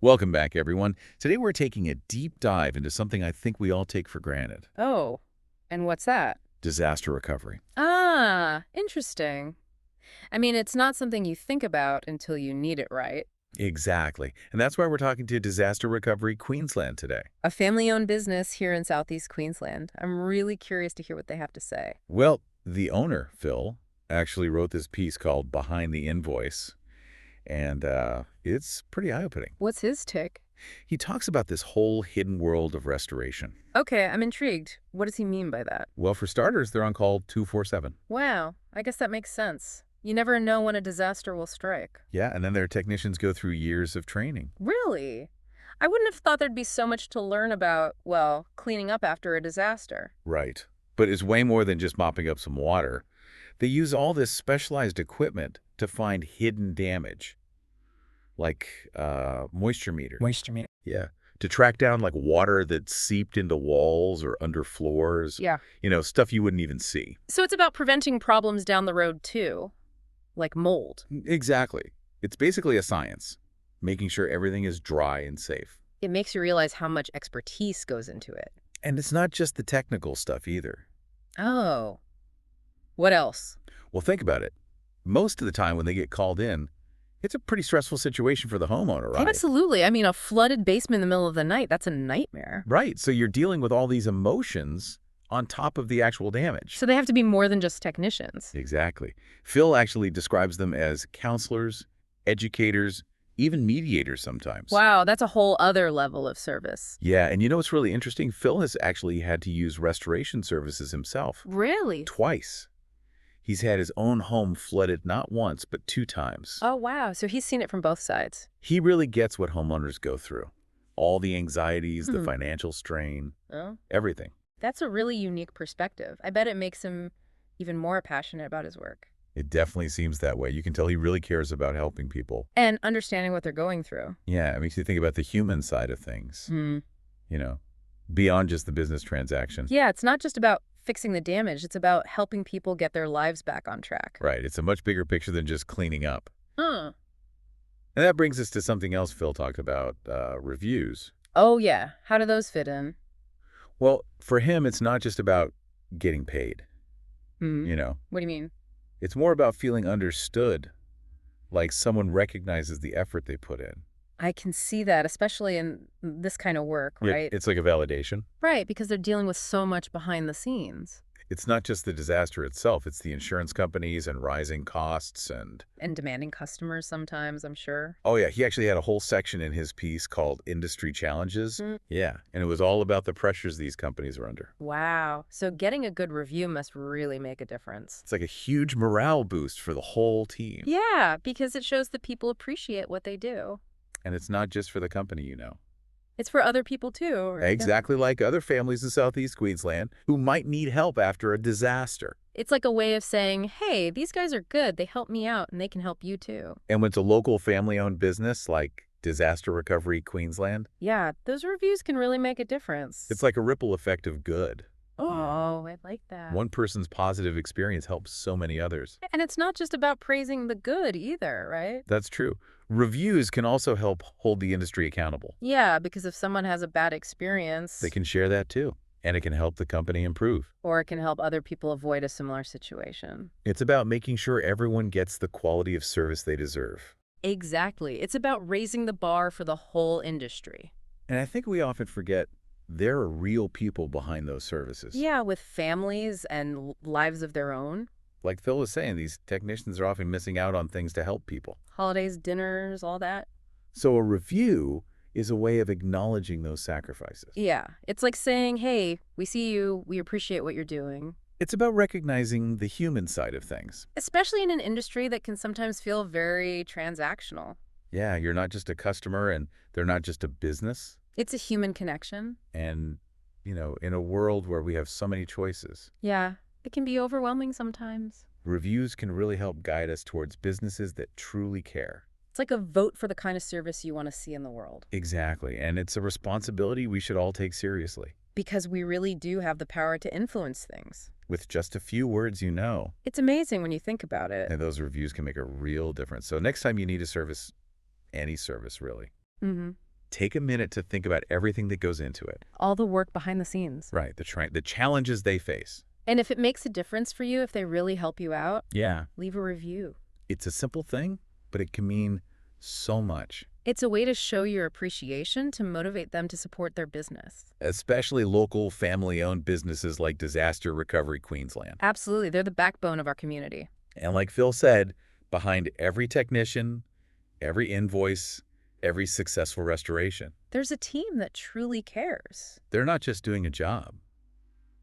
Welcome back, everyone. Today we're taking a deep dive into something I think we all take for granted: Oh, and what's that? disaster recovery. Ah, interesting. I mean, it's not something you think about until you need it, right? Exactly. And that's why we're talking to Disaster Recovery Queensland today. A family-owned business here in Southeast Queensland. I'm really curious to hear what they have to say. Well, the owner, Phil, actually wrote this piece called Behind the Invoice, and it's pretty eye-opening. What's his tick? He talks about this whole hidden world of restoration. Okay, I'm intrigued. What does he mean by that? Well, for starters, they're on call 24/7. Wow, I guess that makes sense. You never know when a disaster will strike. Yeah, and then their technicians go through years of training. Really? I wouldn't have thought there'd be so much to learn about, well, cleaning up after a disaster. Right. But it's way more than just mopping up some water. They use all this specialized equipment to find hidden damage, like moisture meter. Moisture meter. Yeah. To track down like water that seeped into walls or under floors, Yeah. stuff you wouldn't even see. So it's about preventing problems down the road, too, like mold. Exactly. It's basically a science, making sure everything is dry and safe. It makes you realize how much expertise goes into it. And it's not just the technical stuff either. Oh. What else? Well, think about it. Most of the time when they get called in, it's a pretty stressful situation for the homeowner, right? Absolutely. I mean, a flooded basement in the middle of the night, that's a nightmare. Right. So you're dealing with all these emotions on top of the actual damage. So they have to be more than just technicians. Exactly. Phil actually describes them as counselors, educators, even mediators sometimes. Wow, that's a whole other level of service. Yeah, and you know what's really interesting? Phil has actually had to use restoration services himself. Really? Twice. He's had his own home flooded not once, but 2 times. Oh, wow. So he's seen it from both sides. He really gets what homeowners go through. All the anxieties, the Hmm. financial strain, Oh, everything. that's a really unique perspective. I bet it makes him even more passionate about his work. It definitely seems that way. You can tell he really cares about helping people. And understanding what they're going through. Yeah, it makes you think about the human side of things, Hmm. you know, beyond just the business transaction. Yeah, it's not just about fixing the damage. It's about helping people get their lives back on track. Right. It's a much bigger picture than just cleaning up. Huh. And that brings us to something else Phil talked about, reviews. Oh, yeah. How do those fit in? Well, for him, it's not just about getting paid, Hmm. you know. What do you mean? It's more about feeling understood, like someone recognizes the effort they put in. I can see that, especially in this kind of work, Yeah, right? it's like a validation. Right, because they're dealing with so much behind the scenes It's not just the disaster itself, it's the insurance companies and rising costs and and demanding customers sometimes, I'm sure. oh yeah, he actually had a whole section in his piece called Industry Challenges. Mm. Yeah, and it was all about the pressures these companies are under. Wow. So getting a good review must really make a difference. It's like a huge morale boost for the whole team. Yeah, because it shows that people appreciate what they do. And it's not just for the company, you know. It's for other people too. Yeah. Exactly like other families in Southeast Queensland who might need help after a disaster. It's like a way of saying, hey, these guys are good. They help me out and they can help you too. And when it's a local family-owned business like Disaster Recovery Queensland, Yeah, those reviews can really make a difference. it's like a ripple effect of good. Oh, I like that. One person's positive experience helps so many others. And it's not just about praising the good either, right? That's true. Reviews can also help hold the industry accountable. Yeah, because if someone has a bad experience, They can share that too, and it can help the company improve. or it can help other people avoid a similar situation. It's about making sure everyone gets the quality of service they deserve. Exactly. It's about raising the bar for the whole industry. And I think we often forget there are real people behind those services. Yeah, with families and lives of their own. Like Phil was saying, these technicians are often missing out on things to help people. Holidays, dinners, all that. So a review is a way of acknowledging those sacrifices. Yeah, it's like saying, hey, we see you, we appreciate what you're doing. It's about recognizing the human side of things. Especially in an industry that can sometimes feel very transactional. Yeah, you're not just a customer and they're not just a business. It's a human connection. And, in a world where we have so many choices, Yeah, it can be overwhelming sometimes. reviews can really help guide us towards businesses that truly care. It's like a vote for the kind of service you want to see in the world. Exactly. And it's a responsibility we should all take seriously. Because we really do have the power to influence things. With just a few words, It's amazing when you think about it. and those reviews can make a real difference. So next time you need a service, any service really, Mm-hmm. Take a minute to think about everything that goes into it. All the work behind the scenes. Right, the challenges they face. And if it makes a difference for you, if they really help you out, Yeah. leave a review. It's a simple thing, but it can mean so much. It's a way to show your appreciation to motivate them to support their business. Especially local, family-owned businesses like Disaster Recovery Queensland. Absolutely. They're the backbone of our community. And like Phil said, behind every technician, every invoice, every successful restoration, There's a team that truly cares. they're not just doing a job.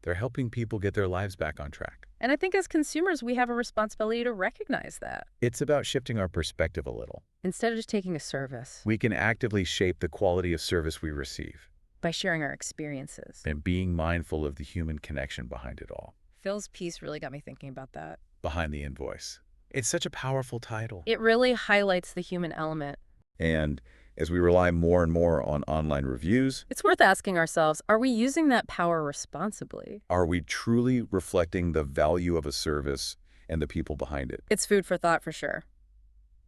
They're helping people get their lives back on track. And I think as consumers, we have a responsibility to recognize that. It's about shifting our perspective a little. Instead of just taking a service, We can actively shape the quality of service we receive by sharing our experiences. and being mindful of the human connection behind it all, Phil's piece really got me thinking about that. behind the invoice. It's such a powerful title. It really highlights the human element. And as we rely more and more on online reviews, It's worth asking ourselves, are we using that power responsibly? are we truly reflecting the value of a service and the people behind it? It's food for thought for sure.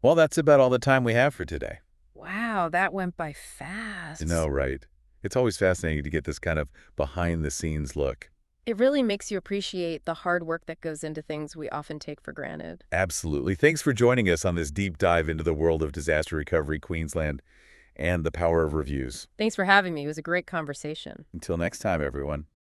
Well, that's about all the time we have for today. Wow, that went by fast. You know, right? It's always fascinating to get this kind of behind-the-scenes look. It really makes you appreciate the hard work that goes into things we often take for granted. Absolutely. Thanks for joining us on this deep dive into the world of Disaster Recovery Queensland and the power of reviews. Thanks for having me. It was a great conversation. Until next time, everyone.